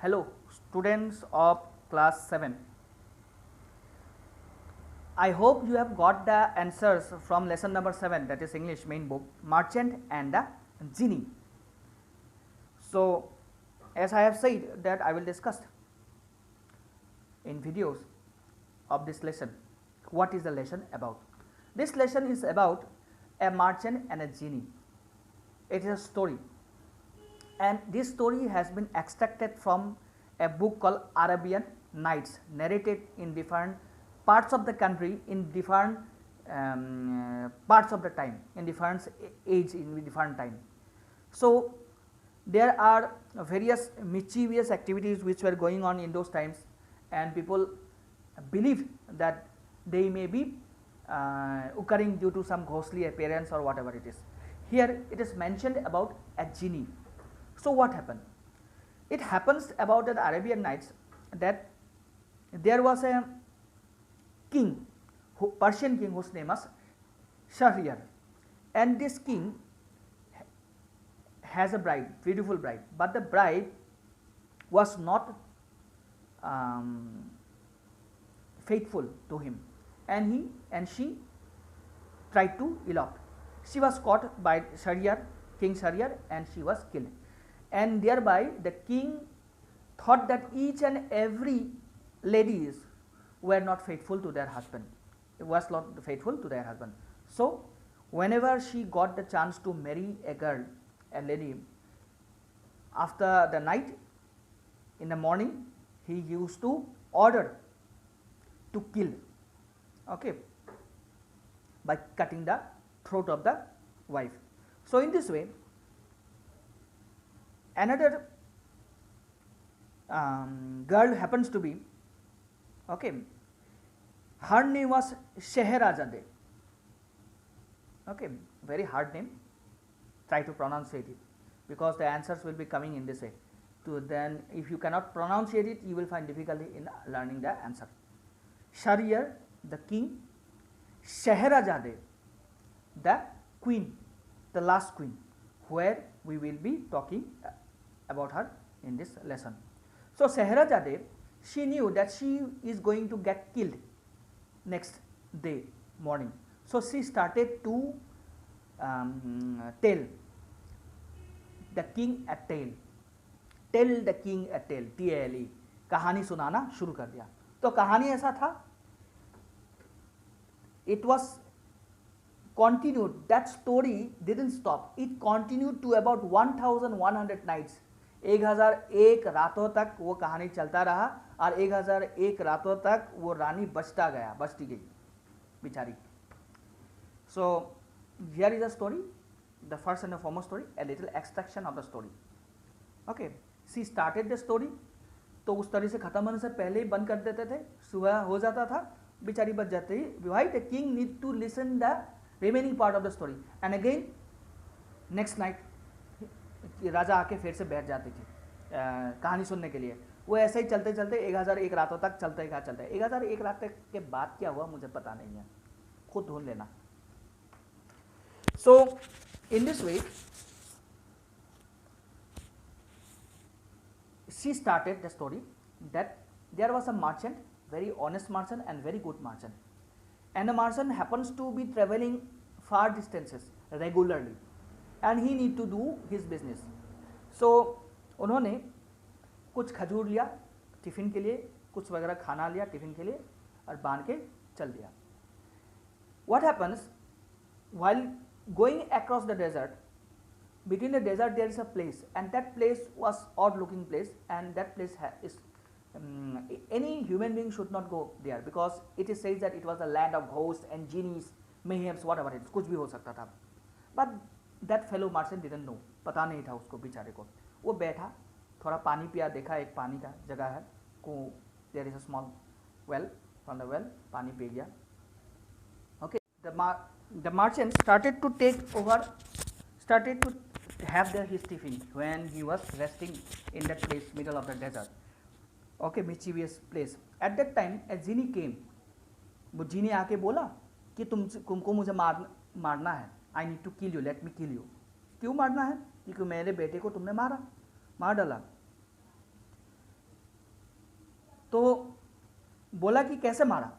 Hello, students of class 7. I hope you have got the answers from lesson number 7, that is English main book, Merchant and the Genie. So, as I have said that I will discuss in videos of this lesson, what is the lesson about. This lesson is about a merchant and a genie. It is a story, and this story has been extracted from a book called Arabian Nights, narrated in different parts of the country, in different parts of the time, in different age, in different time. So, there are various mischievous activities which were going on in those times, and people believe that they may be occurring due to some ghostly appearance or whatever it is. Here it is mentioned about a genie. So, what happened? It happens about the Arabian Nights that there was a king, Persian king, whose name was Shahryar, and this king has a bride, beautiful bride, but the bride was not faithful to him, and she tried to elope. She was caught by King Shahryar, and she was killed. And thereby the king thought that each and every ladies were not faithful to their husband, was not faithful to their husband. So, whenever she got the chance to marry a girl, a lady, after the night, in the morning, he used to order to kill, okay, by cutting the throat of the wife. So, in this way, another girl happens to be, okay, her name was Scheherazade, okay, very hard name, try to pronunciate it, because the answers will be coming in this way. So, then if you cannot pronunciate it, you will find difficulty in learning the answer. Shahryar, the king, Scheherazade, the queen, the last queen, where we will be talking about her in this lesson. So, Scheherazade, she knew that she is going to get killed next day morning. So, she started to tell the king a tale, tell the king a tale, TALE, कहानी सुनाना शुरू कर दिया. तो कहानी ऐसा था, it was continued, that story didn't stop, it continued to about 1100 nights. 1001 रातों तक वो कहानी चलता रहा, और 1001 रातों तक वो रानी बचती गई बिचारी. So, here is the story, the first and the foremost story, a little extraction of the story. Okay, she started the story, तो उस तरह से खत्म होने से पहले ही बंद कर देते थे, सुबह हो जाता था, बिचारी बच जाती है. Why the king need to listen the remaining part of the story, and again next night राजा आके फिर से बैठ जाते थे कहानी सुनने के लिए. वो ऐसे ही चलते चलते 1001 रातों तक चलते है. 1001 रात के बाद क्या हुआ मुझे पता नहीं है, खुद ढूंढ लेना. So, in this way, she started the story that there was a merchant, very honest merchant and very good merchant, and the merchant happens to be traveling far distances regularly, and he need to do his business. So, उन्होंने कुछ खजूर लिया tiffin के लिए, कुछ वगैरह खाना लिया टिफ़िन के लिए, और बांध के चल दिया. What happens while going across the desert? Between the desert there is a place, and that place was odd looking place, and that place is any human being should not go there, because it is said that it was a land of ghosts and genies, mayhems, whatever it is, कुछ भी हो सकता था. But that fellow merchant didn't know, पता नहीं था उसको बेचारे को. वो बैठा, थोड़ा पानी पिया, देखा एक पानी का जगह है, को there is a small well, from the well पानी पी गया. Okay, the merchant started to have his tiffin when he was resting in that place, middle of the desert. Okay, mischievous place. At that time a genie came. वो genie आके बोला कि तुमको मुझे मारना है. I need to kill you, let me kill you. क्यों मारना है? क्योंकि मेरे बेटे को तुमने मार डाला. तो बोला कि कैसे मारा?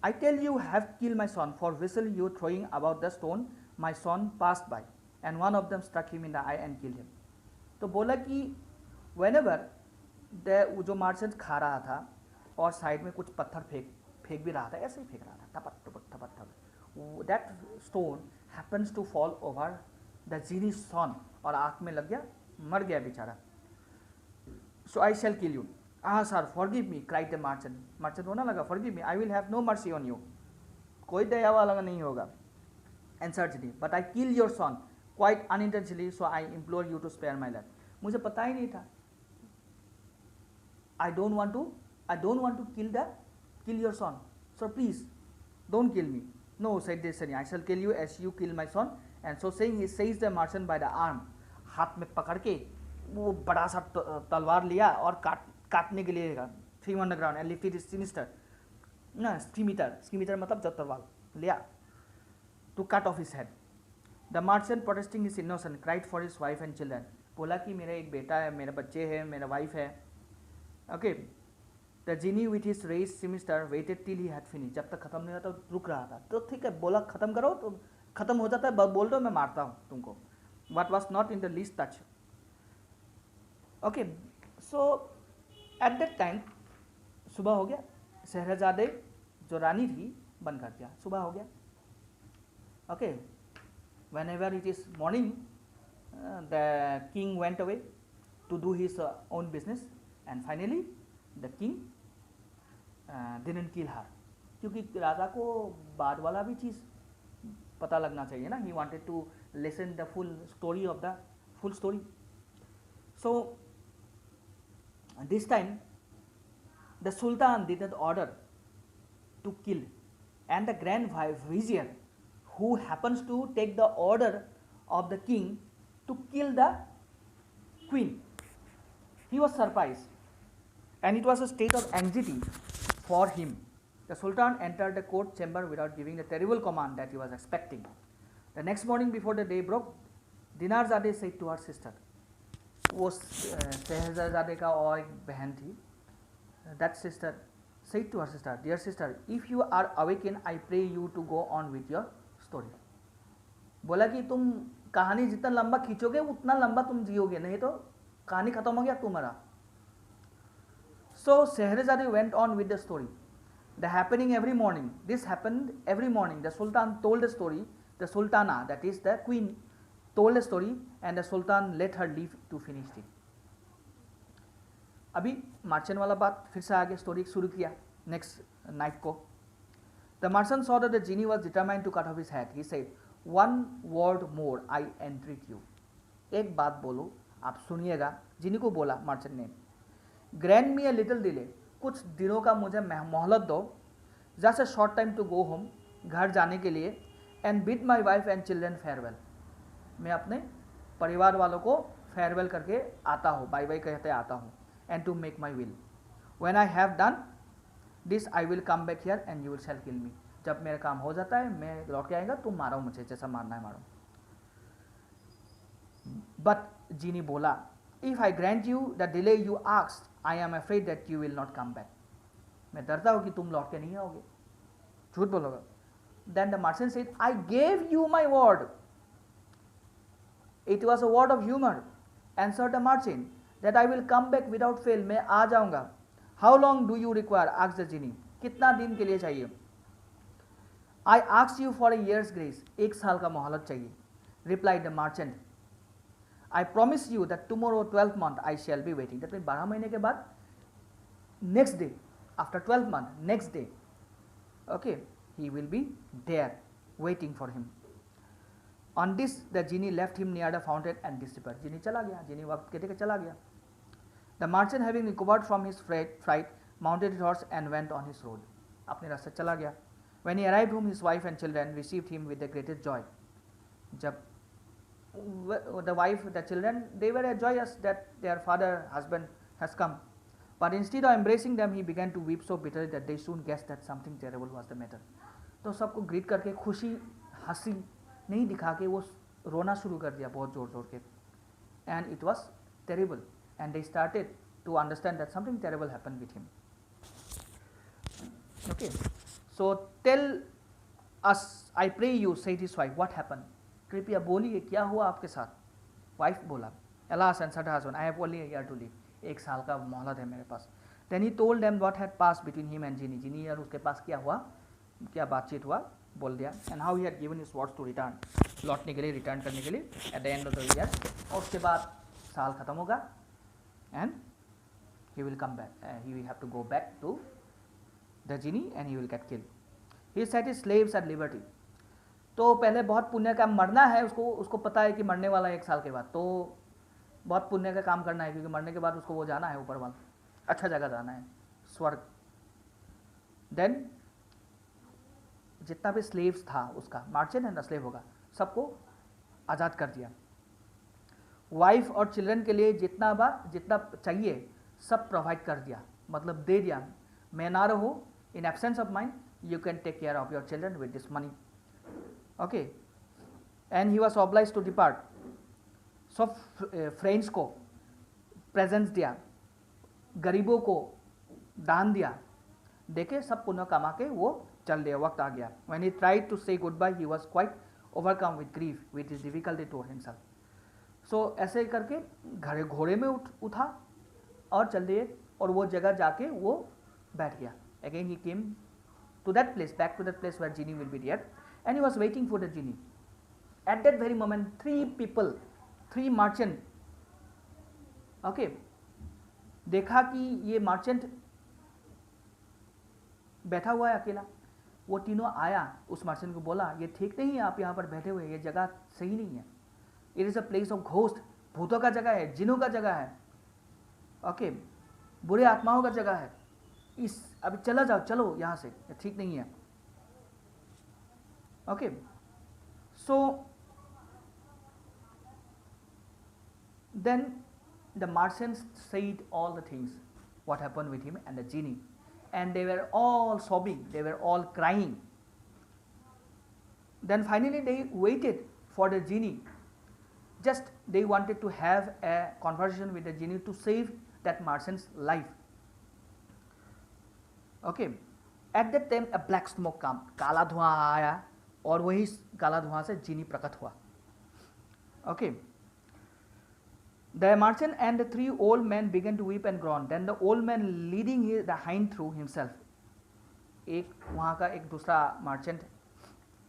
I tell you have killed my son, for whistle you throwing about the stone, my son passed by, and one of them struck him in the eye and killed him. तो बोला कि whenever जो merchant खा रहा था और side में कुछ पत्थर फेंक भी रहा था, ऐसे ही फेंक रहा था, टपक टपक टपक टपक, that stone happens to fall over the जीनी's son, और आँख में लग गया, मर गया बेचारा. So I shall kill you. Ah sir, forgive me, cried the merchant. Merchant रोना लगा, forgive me, I will have no mercy on you. कोई दया वाला नहीं होगा. Answered he, but I kill your son quite unintentionally, so I implore you to spare my life. मुझे पता ही नहीं था. I don't want to kill your son. So please, don't kill me. No, said the Destiny, I shall kill you as you kill my son. And so saying, he seized the merchant by the arm. हाथ में पकड़ के वो बड़ा सा तलवार लिया और काटने के लिए threw on the ground and lifted his scimitar ना स्कीमिटर मतलब जब तलवार लिया to cut off his head. The merchant protesting his innocence cried for his wife and children. बोला कि मेरा एक बेटा है, मेरे बच्चे हैं, मेरा वाइफ है. Okay. The genie with his raised scimitar waited till he had finish. जब तक खत्म नहीं होता तो रुक रहा था. तो ठीक है, बोला खत्म करो, तो खत्म हो जाता है, बोल दो मैं मारता हूँ तुमको. What was not in the least touch. Okay, so at that time सुबह हो गया. शहरजादे जो रानी थी बंद कर दिया. सुबह हो गया. Okay, whenever it is morning, the king went away to do his own business, and finally the king didn't kill her. क्योंकि राजा को बाद वाला भी चीज़ पता लगना चाहिए ना. He wanted to listen the full story. So this time the sultan did not order to kill, and the grand vizier, who happens to take the order of the king to kill the queen, he was surprised, and it was a state of anxiety for him. The sultan entered the court chamber without giving the terrible command that he was expecting. The next morning before the day broke, Dinarzade said to her sister, वो शहजादे का और एक बहन थी. That sister said to her sister, dear sister, if you are awakened, I pray you to go on with your story. बोला कि तुम कहानी जितना लंबा खींचोगे उतना लंबा तुम जियोगे, नहीं तो कहानी खत्म हो गया, तुम मरा. So Shahrazade went on with the story. The happening every morning. This happened every morning. The Sultan told the story. The Sultana, that is the queen, told a story, and the Sultan let her leave to finish it. अभी merchant वाला बात फिर से आगे story शुरू किया. Next night को the merchant saw that the genie was determined to cut off his head. He said, one word more, I entreat you. एक बात बोलो, आप सुनिएगा. जिनी को बोला मर्चेंट ने, grant me a little delay, कुछ दिनों का मुझे मोहलत दो. Just a short time to go home, घर जाने के लिए. And bid my wife and children farewell, मैं अपने परिवार वालों को फेयरवेल करके आता हूँ, बाय बाय कहते आता हूँ. And to make my will. When I have done this I will come back here and you will shall kill me. जब मेरा काम हो जाता है मैं लौट के आएगा, तुम मारो मुझे, जैसा मारना है मारो. बट जीनी बोला, if I grant you the delay you asked, I am afraid that you will not come back. मैं डरता हूँ कि तुम लौट के नहीं आओगे, झूठ बोलोगे. Then the merchant said, I gave you my word. It was a word of humor. Answered the merchant, that I will come back without fail. मैं आ जाऊंगा. How long do you require? Asked the genie. कितना दिन के लिए चाहिए? I asked you for a year's grace. एक साल का मोहलत चाहिए. Replied the merchant, I promise you that tomorrow 12th month I shall be waiting. That means 12 महीने के बाद next day, after 12th month, next day, okay, he will be there waiting for him. On this the genie left him near the fountain and disappeared. Genie चला गया, genie वक्त कहते कि चला गया. The merchant having recovered from his fright mounted his horse and went on his road. अपने रास्ते चला गया. When he arrived home, his wife and children received him with the greatest joy. जब the wife, the children, they were joyous that their father, husband has come. But instead of embracing them, he began to weep so bitterly that they soon guessed that something terrible was the matter. तो सबको greet करके खुशी हंसी नहीं दिखा के वो रोना शुरू कर दिया बहुत जोर जोर के. And it was terrible, and they started to understand that something terrible happened with him. Okay, so tell us, I pray you, said his wife, what happened? कृपया बोलिए क्या हुआ आपके साथ. वाइफ बोला, alas answered her husband, I have only a year to live. एक साल का मोहलत है मेरे पास. Then he told them what had passed between him and Ginny. Ginny और उसके पास क्या हुआ, क्या बातचीत हुआ, बोल दिया. And how he had given his words to return, लौटने के लिए, रिटर्न करने के लिए at the end of the year. और उसके बाद साल खत्म होगा and he will come back, he will have to go back to the genie and he will get killed. He set his slaves at liberty. तो पहले बहुत पुण्य का मरना है, उसको पता है कि मरने वाला है एक साल के बाद, तो बहुत पुण्य का काम करना है क्योंकि मरने के बाद उसको वो जाना है ऊपर वाला अच्छा जगह जाना है, स्वर्ग. देन जितना भी स्लेव्स था उसका, मार्चेंट एंड स्लेव होगा, सबको आज़ाद कर दिया. वाइफ और चिल्ड्रन के लिए जितना चाहिए सब प्रोवाइड कर दिया, मतलब दे दिया. मैं ना रहो, in absence of mind you can take care of your children with this money. Okay, and he was oblige to depart. सब फ्रेंड्स को प्रेजेंस दिया, गरीबों को दान दिया, देखे सब पुण्य कमा के वो चल दिया. वक्त आ गया. When he tried to say good bye he was quite overcome with grief which is difficulty to himself. So ऐसे करके घोड़े में उठा और चल दिए और वो जगह जाके वो बैठ गया. Again he came to that place, back to that place where genie will be there and he was waiting for the genie. At that very moment 3 merchant, okay, देखा कि ये मर्चेंट बैठा हुआ है अकेला. वो तीनों आया, उस मर्चेंट को बोला ये ठीक नहीं है आप यहाँ पर बैठे हुए, ये जगह सही नहीं है. It is a place of ghost, भूतों का जगह है, जिनों का जगह है, ओके, बुरे आत्माओं का जगह है. अभी चला जाओ, चलो यहाँ से, ये ठीक नहीं है. Okay, so then the merchants said all the things what happened with him and the genie, and they were all sobbing, they were all crying. Then finally they waited for the genie. Just they wanted to have a conversation with the genie to save that merchant's life. Okay, at that time a black smoke came, काला धुआं आया और वही काला धुआं से जीनी प्रकट हुआ. Okay, the merchant and the 3 old men began to weep and groan. Then the old man leading the hind through himself. एक वहाँ का एक दूसरा मर्चेंट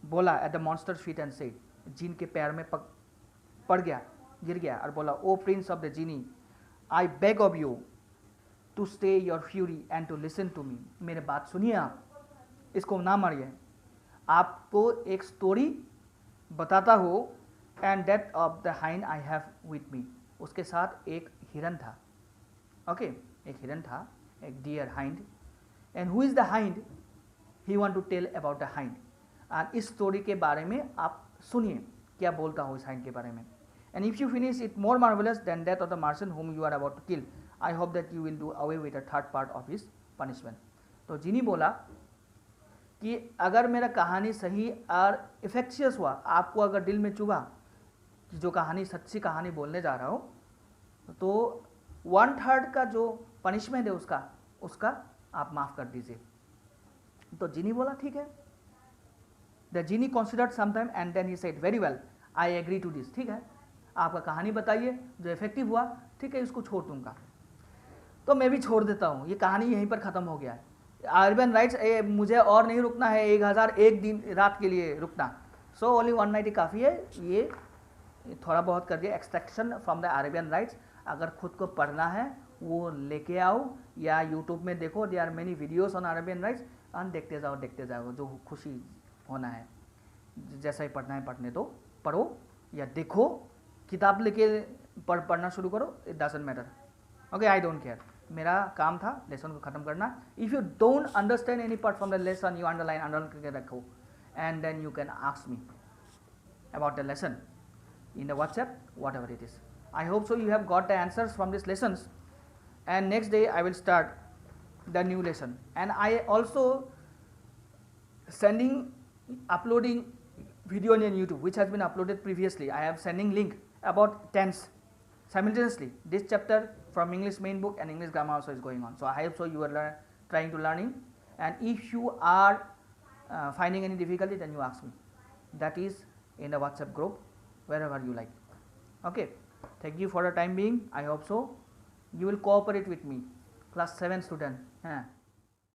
बोला at the monster's feet and said, जीन के पैर में पड़ गया, गिर गया और बोला, O prince of the genie, I beg of you to stay your fury and to listen to me. मेरे बात सुनिए, आप इसको ना मारिए. आपको एक स्टोरी बताता हो. And death of the hind I have with me. उसके साथ एक हिरन था. ओके, एक हिरन था, एक deer hind. And who is the hind, he want to tell about the hind. And इस स्टोरी के बारे में आप सुनिए क्या बोलता हूँ इस हाइंड के बारे में. And if you finish it more marvelous than that of the merchant whom you are about to kill, I hope that you will do away with a third part of his punishment. तो जीनी बोला कि अगर मेरा कहानी सही और इफेक्शियस हुआ, आपको अगर दिल में चुभा कि जो कहानी सच्ची कहानी बोलने जा रहा हो, तो 1/3 का जो पनिशमेंट है उसका आप माफ़ कर दीजिए. तो जीनी बोला ठीक है. The genie considered some time and then he said, very well, I agree to this. ठीक है, आपका कहानी बताइए जो इफेक्टिव हुआ, ठीक है, इसको छोड़ दूंगा. तो मैं भी छोड़ देता हूँ, ये कहानी यहीं पर ख़त्म हो गया है. अरेबियन राइट्स, मुझे और नहीं रुकना है 1001 दिन रात के लिए रुकना. सो ओनली 190 काफ़ी है. ये थोड़ा बहुत कर दिया extraction from the Arabian rights. अगर खुद को पढ़ना है वो लेके आओ या यूट्यूब में देखो, there are many videos on Arabian rights, और देखते जाओ जो खुशी होना है. जैसा ही पढ़ना है पढ़ने दो, पढ़ो या देखो, किताब लेके पढ़ना शुरू करो, it doesn't matter. Okay, I don't care. मेरा काम था लेसन को ख़त्म करना. If you don't understand any part from the lesson, you underline करके रखो, and then you can ask me about the lesson in the WhatsApp, whatever it is. I hope so you have got the answers from these lessons, and next day I will start the new lesson. And I also uploading video on YouTube which has been uploaded previously. I am sending link about tense simultaneously. This chapter from English main book and English grammar also is going on. So I hope so you are trying to learning and if you are finding any difficulty, then you ask me. That is in the WhatsApp group, wherever you like. Okay, thank you for the time being. I hope so you will cooperate with me, class 7 student.